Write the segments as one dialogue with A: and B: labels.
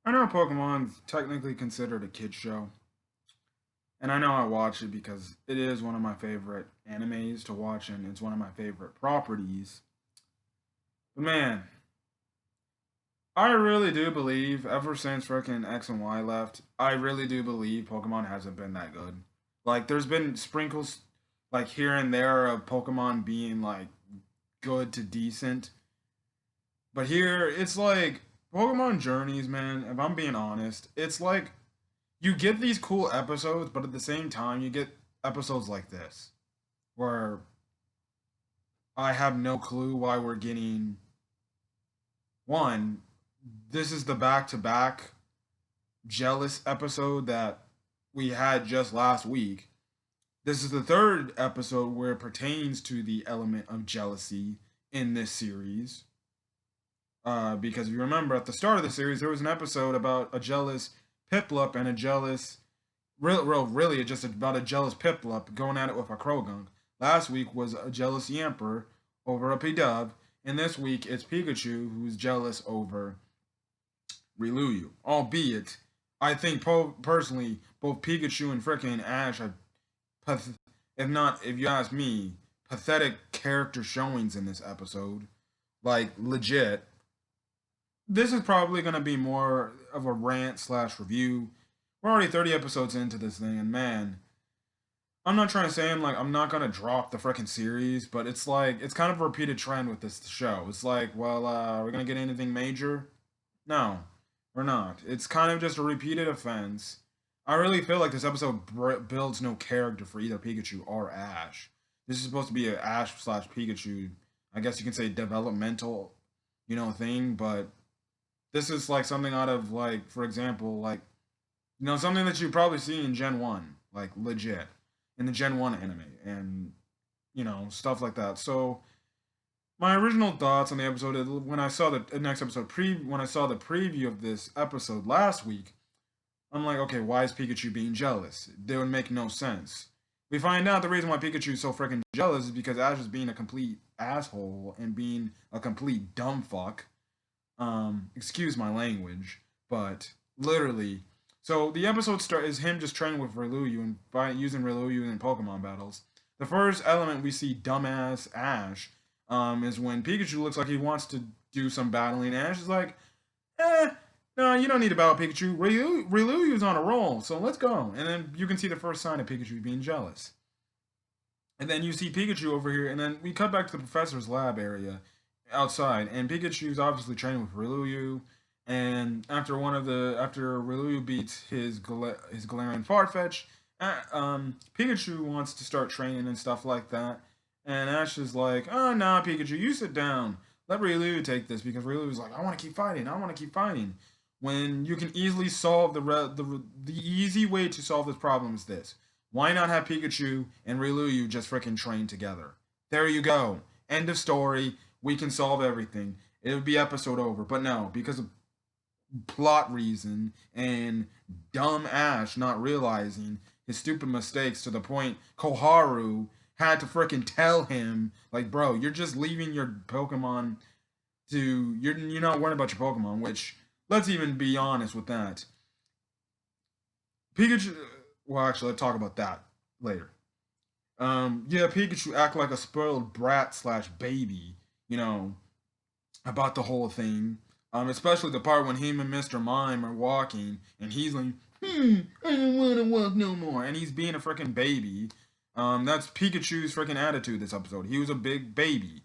A: I know Pokemon's technically considered a kid show, and I know I watch it because it is one of my favorite animes to watch, and it's one of my favorite properties. But man, I really do believe ever since freaking X and Y left, I really do believe Pokemon hasn't been that good. Like, there's been sprinkles, like here and there, of Pokemon being like good to decent, but here it's like Pokemon Journeys, man. If I'm being honest, it's like you get these cool episodes, but at the same time, you get episodes like this where I have no clue why we're getting one. This is the back to back jealous episode that we had just last week. This is the third episode where it pertains to the element of jealousy in this series. Because if you remember at the start of the series, there was an episode about a jealous Piplup and a jealous really just about a jealous Piplup going at it with a Krogunk. Last week was a jealous Yamper over a Pidove, and this week it's Pikachu who's jealous over Riluyu. Albeit, I think personally, both Pikachu and frickin' Ash are, if not, if you ask me, pathetic character showings in this episode. Like, legit. This is probably going to be more of a rant slash review. We're already 30 episodes into this thing, and man, I'm not trying to say I'm not gonna drop the freaking series, but it's like it's kind of a repeated trend with this show. It's like, well, we're gonna get anything major? No, we're not. It's kind of just a repeated offense. I really feel like this episode builds no character for either Pikachu or Ash. This is supposed to be a Ash slash Pikachu, I guess you can say developmental, thing, but this is like something out of like, for example, like something that you probably see in Gen 1, like legit, in the Gen 1 anime, and, stuff like that. So, my original thoughts on the episode, when I saw the next episode, when I saw the preview of this episode last week, I'm like, okay, why is Pikachu being jealous? They would make no sense. We find out the reason why Pikachu is so freaking jealous is because Ash is being a complete asshole and being a complete dumb fuck. Excuse my language, but literally. So the episode start is him just training with Riluyu and by using Riluyu in Pokemon battles. The first element we see dumbass Ash is when Pikachu looks like he wants to do some battling. Ash is like, no, you don't need to battle Pikachu. Riluyu's on a roll, so let's go. And then you can see the first sign of Pikachu being jealous. And then you see Pikachu over here, and then we cut back to the professor's lab area outside, and Pikachu's obviously training with Riluyu. And after Riluyu beats his Galarian Farfetch, Pikachu wants to start training and stuff like that. And Ash is like, "Oh, nah, Pikachu, you sit down. Let Riluyu take this," because Riluyu's like, "I want to keep fighting. I want to keep fighting." When you can easily solve the easy way to solve this problem is this: why not have Pikachu and Riluyu just freaking train together? There you go. End of story. We can solve everything. It would be episode over. But no, because of plot reason and dumb Ash not realizing his stupid mistakes to the point Koharu had to freaking tell him, like, bro, you're just leaving your Pokemon you're not worrying about your Pokemon, which, let's even be honest with that. Pikachu, well, actually, let's talk about that later. Yeah, Pikachu act like a spoiled brat slash baby, you know, about the whole thing. Especially the part when him and Mr. Mime are walking, and he's like, I don't want to walk no more, and he's being a freaking baby. That's Pikachu's freaking attitude this episode. He was a big baby,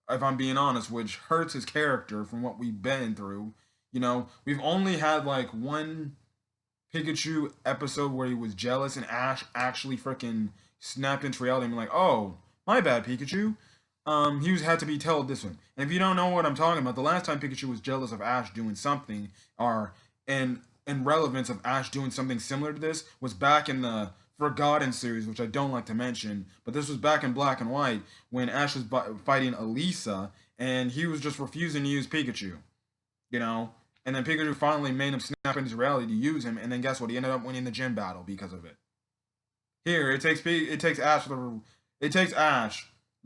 A: if I'm being honest, which hurts his character from what we've been through. We've only had like one Pikachu episode where he was jealous and Ash actually freaking snapped into reality and be like, "Oh, my bad, Pikachu." He had to be told this one. And if you don't know what I'm talking about, the last time Pikachu was jealous of Ash doing something, or in relevance of Ash doing something similar to this, was back in the Forgotten series, which I don't like to mention, but this was back in Black and White when Ash was fighting Elisa, and he was just refusing to use Pikachu, you know. And then Pikachu finally made him snap into reality to use him, and then guess what? He ended up winning the gym battle because of it. Here, it takes Ash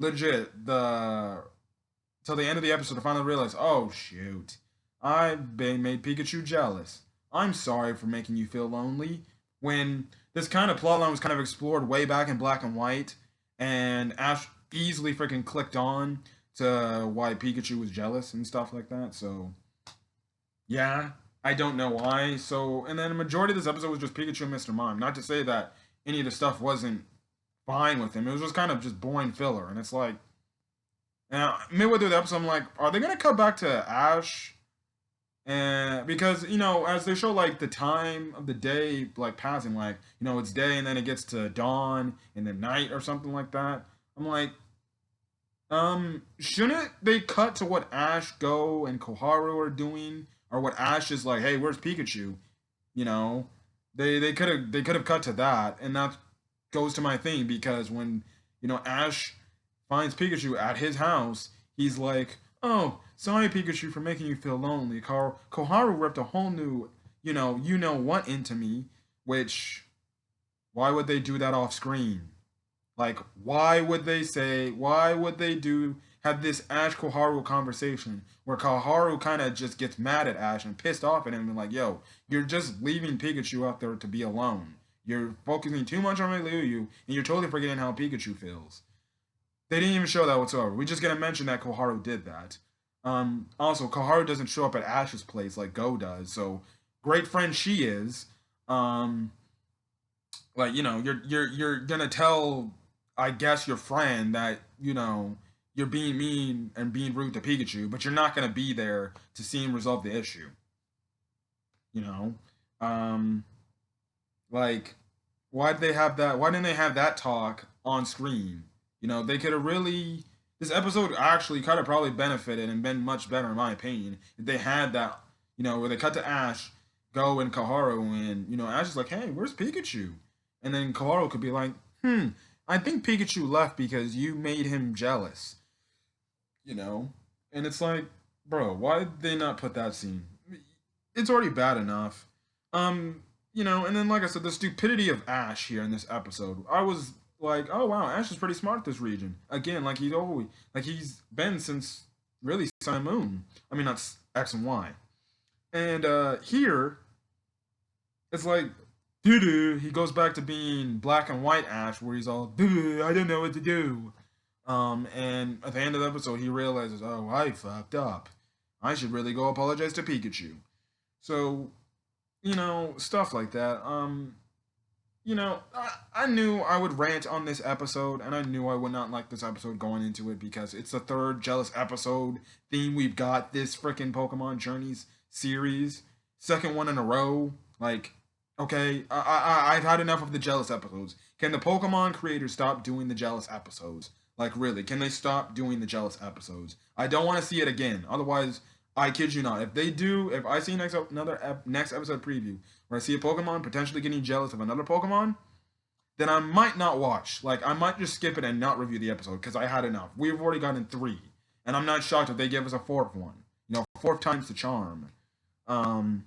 A: legit till the end of the episode to finally realize, oh shoot, I've been made Pikachu jealous. I'm sorry for making you feel lonely. When this kind of plotline was kind of explored way back in Black and White, and Ash easily freaking clicked on to why Pikachu was jealous and stuff like that. So yeah, I don't know why. So and then the majority of this episode was just Pikachu and Mr. Mime. Not to say that any of the stuff wasn't fine with him. It was just kind of just boring filler, and it's like, midway through the episode, I'm like, are they gonna cut back to Ash? And because as they show like the time of the day like passing, like it's day and then it gets to dawn and then night or something like that. I'm like, shouldn't they cut to what Ash, Go, and Koharu are doing, or what Ash is like? Hey, where's Pikachu? You know, they could have cut to that, and that goes to my thing because when Ash finds Pikachu at his house, he's like, "Oh, sorry, Pikachu, for making you feel lonely." Koharu ripped a whole new, what into me, which why would they do that off screen? Like, why would they have this Ash Koharu conversation where Koharu kind of just gets mad at Ash and pissed off at him and like, yo, you're just leaving Pikachu out there to be alone. You're focusing too much on Ryu, and you're totally forgetting how Pikachu feels. They didn't even show that whatsoever. We just gonna mention that Koharu did that. Also, Koharu doesn't show up at Ash's place like Go does, so great friend she is. Um, like you're gonna tell, I guess, your friend that you're being mean and being rude to Pikachu, but you're not gonna be there to see him resolve the issue. You know, um, like why did they have that? Why didn't they have that talk on screen? They could have really. This episode actually could have probably benefited and been much better in my opinion if they had that. Where they cut to Ash, Go, and Koharu, and Ash is like, "Hey, where's Pikachu?" And then Koharu could be like, I think Pikachu left because you made him jealous." And it's like, bro, why did they not put that scene? It's already bad enough. And then like I said, the stupidity of Ash here in this episode, I was like, oh wow, Ash is pretty smart this region. Again, he's been since really Sun and Moon. I mean, not X and Y. And here, it's like, doo-doo, he goes back to being Black and White Ash, where he's all, doo, I don't know what to do. And at the end of the episode, he realizes, oh, I fucked up. I should really go apologize to Pikachu. So, stuff like that. I knew I would rant on this episode, and I knew I would not like this episode going into it because it's the third jealous episode theme we've got this freaking Pokemon Journeys series. Second one in a row. Like, okay, I've had enough of the jealous episodes. Can the Pokemon creators stop doing the jealous episodes? Like, really, can they stop doing the jealous episodes? I don't want to see it again. Otherwise, I kid you not. If they do, if I see next episode preview where I see a Pokemon potentially getting jealous of another Pokemon, then I might not watch. Like, I might just skip it and not review the episode because I had enough. We've already gotten 3, and I'm not shocked if they give us a 4th one. Fourth time's the charm. Well,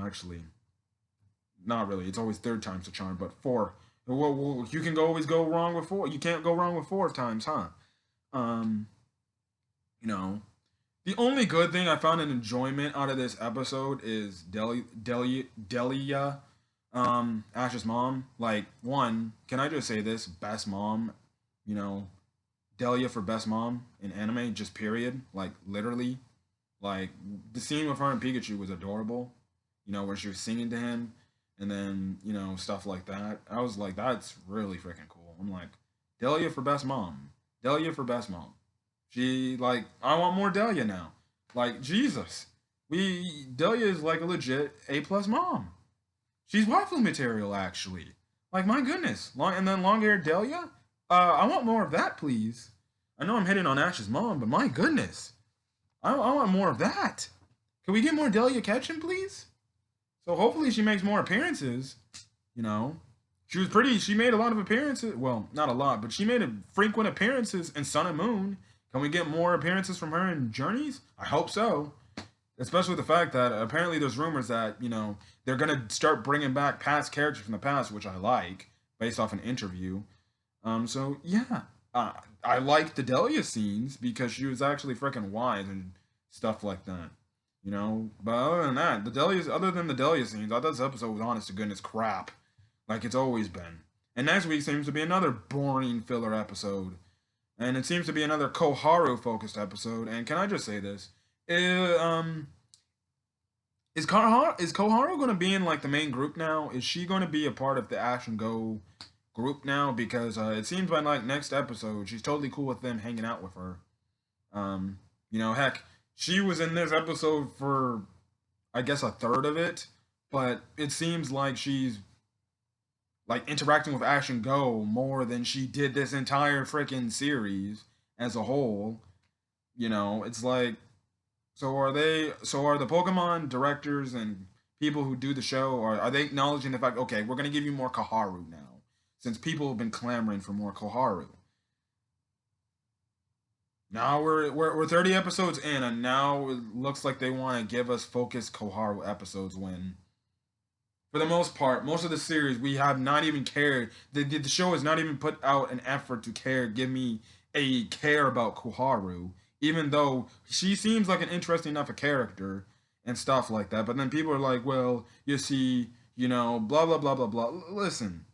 A: actually, not really. It's always 3rd time's the charm, but 4. Well, you can always go wrong with 4. You can't go wrong with 4 times, huh? The only good thing I found an enjoyment out of this episode is Delia, Ash's mom. Like, one, can I just say this? Best mom, Delia for best mom in anime, just period. Like, literally. Like, the scene with her and Pikachu was adorable, where she was singing to him, and then, stuff like that. I was like, that's really freaking cool. I'm like, Delia for best mom. Delia for best mom. She, like, I want more Delia now. Like, Jesus. Delia is like a legit A+ mom. She's waifu material, actually. Like, my goodness. And then long-haired Delia? I want more of that, please. I know I'm hitting on Ash's mom, but my goodness. I want more of that. Can we get more Delia Ketchum, please? So hopefully she makes more appearances. She made a lot of appearances. Well, not a lot, but she made frequent appearances in Sun and Moon. Can we get more appearances from her in Journeys? I hope so. Especially the fact that apparently there's rumors that, they're going to start bringing back past characters from the past, which I like, based off an interview. So, yeah. I liked the Delia scenes because she was actually freaking wise and stuff like that. But other than that, other than the Delia scenes, I thought this episode was honest to goodness crap, like it's always been. And next week seems to be another boring filler episode, and it seems to be another Koharu focused episode. And can I just say this? Um, is Koharu going to be in like the main group now? Is she going to be a part of the Action Go group now? Because it seems by like next episode, she's totally cool with them hanging out with her. Heck, she was in this episode for I guess a third of it, but it seems like she's like interacting with Action Go more than she did this entire freaking series as a whole. It's like so are the Pokemon directors and people who do the show, or are they acknowledging the fact, okay, we're gonna give you more Koharu now, since people have been clamoring for more Koharu. Now we're 30 episodes in, and now it looks like they want to give us focused Koharu episodes. When, for the most part, most of the series we have not even cared. The show has not even put out an effort to give me a care about Koharu, even though she seems like an interesting enough a character and stuff like that. But then people are like, well, you see, blah blah blah blah blah. Listen,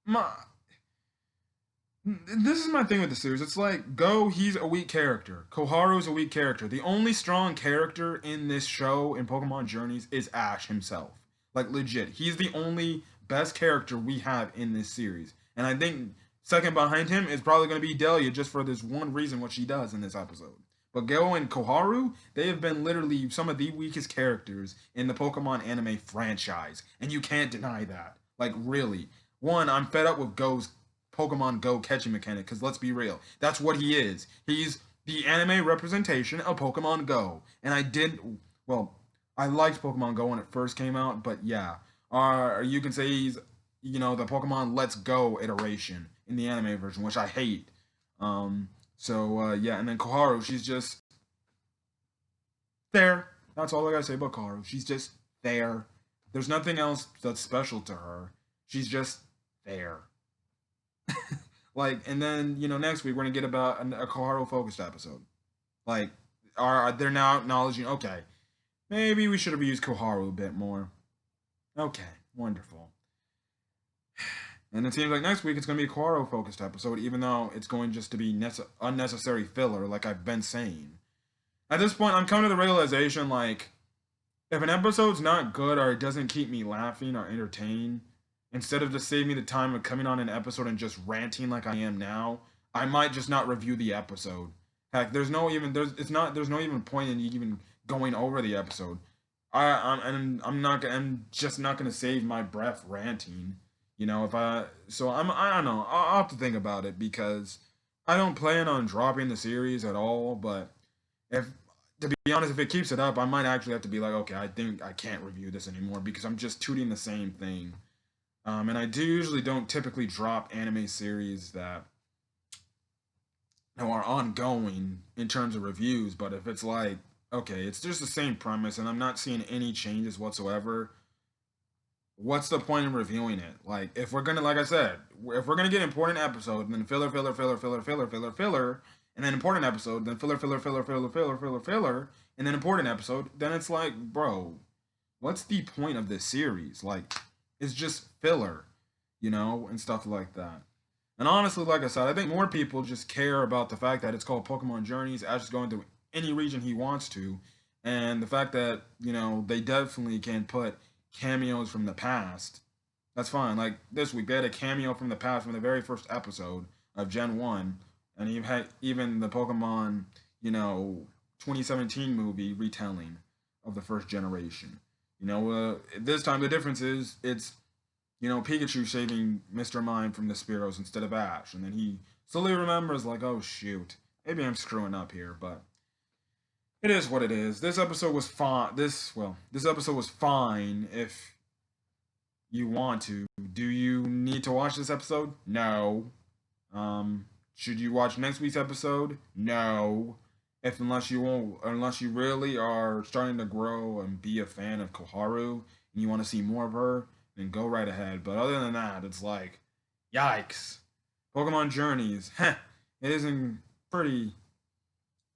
A: my this is my thing with the series. It's like Go, he's a weak character. Koharu's a weak character. The only strong character in this show in Pokemon Journeys is Ash himself. Like legit, he's the only best character we have in this series. And I think second behind him is probably going to be Delia, just for this one reason what she does in this episode. But Go and Koharu, they have been literally some of the weakest characters in the Pokemon anime franchise, and you can't deny that. Like really, one, I'm fed up with Go's Pokemon Go catching mechanic, because let's be real, that's what he is. He's the anime representation of Pokemon Go. And well, I liked Pokemon Go when it first came out, but yeah, you can say he's, the Pokemon Let's Go iteration in the anime version, which I hate. Yeah, and then Koharu, she's just there. That's all I gotta say about Koharu. She's just there. There's nothing else that's special to her. She's just there. Like, and then next week we're gonna get about a Koharu focused episode. Like, are they're now acknowledging? Okay, maybe we should have used Koharu a bit more. Okay, wonderful. And it seems like next week it's gonna be a Koharu focused episode, even though it's going just to be unnecessary filler, like I've been saying. At this point, I'm coming to the realization, like, if an episode's not good or it doesn't keep me laughing or entertained, instead of just saving me the time of coming on an episode and just ranting like I am now, I might just not review the episode. Heck, there's no even point in even going over the episode. I'm just not gonna save my breath ranting. If I don't know. I'll have to think about it, because I don't plan on dropping the series at all. But if to be honest, if it keeps it up, I might actually have to be like, okay, I think I can't review this anymore, because I'm just tooting the same thing. And I usually don't typically drop anime series that are ongoing in terms of reviews. But if it's like, okay, it's just the same premise and I'm not seeing any changes whatsoever, what's the point in reviewing it? Like, if we're gonna, like I said, if we're gonna get important episode, and then filler, filler, filler, filler, filler, filler, filler, and then important episode, then filler, filler, filler, filler, filler, filler, filler, and then important episode, then it's like, bro, what's the point of this series? Like, it's just filler, and stuff like that. And honestly, like I said, I think more people just care about the fact that it's called Pokemon Journeys. Ash is going through any region he wants to, and the fact that they definitely can put cameos from the past. That's fine. Like this week, they had a cameo from the past from the very first episode of Gen 1, and you had even the Pokemon, 2017 movie retelling of the first generation. This time the difference is it's Pikachu saving Mr. Mime from the Spearows instead of Ash, and then he slowly remembers, like, oh shoot, maybe I'm screwing up here, but it is what it is. This episode was fine. This episode was fine if you want to. Do you need to watch this episode? No. Should you watch next week's episode? No. Unless you really are starting to grow and be a fan of Koharu and you want to see more of her, then go right ahead. But other than that, it's like, yikes. Pokemon Journeys, it isn't pretty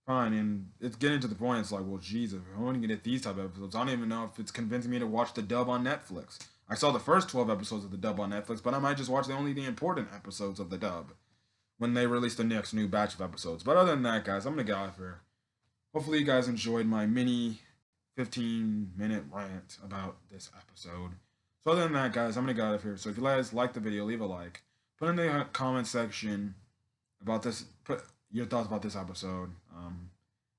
A: fine. And it's getting to the point. It's like, well, Jesus, I want to get these type of episodes. I don't even know if it's convincing me to watch the dub on Netflix. I saw the first 12 episodes of the dub on Netflix, but I might just watch only the important episodes of the dub when they release the next new batch of episodes. But other than that, guys, I'm gonna get out of here. Hopefully, you guys enjoyed my mini 15-minute rant about this episode. So other than that, guys, I'm gonna get out of here. So if you guys like the video, leave a like. Put in the comment section about this. Put your thoughts about this episode.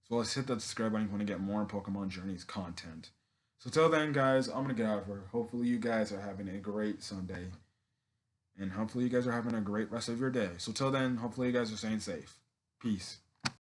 A: So let's hit that subscribe button if you want to get more Pokemon Journeys content. So till then, guys, I'm gonna get out of here. Hopefully, you guys are having a great Sunday, and hopefully, you guys are having a great rest of your day. So till then, hopefully, you guys are staying safe. Peace.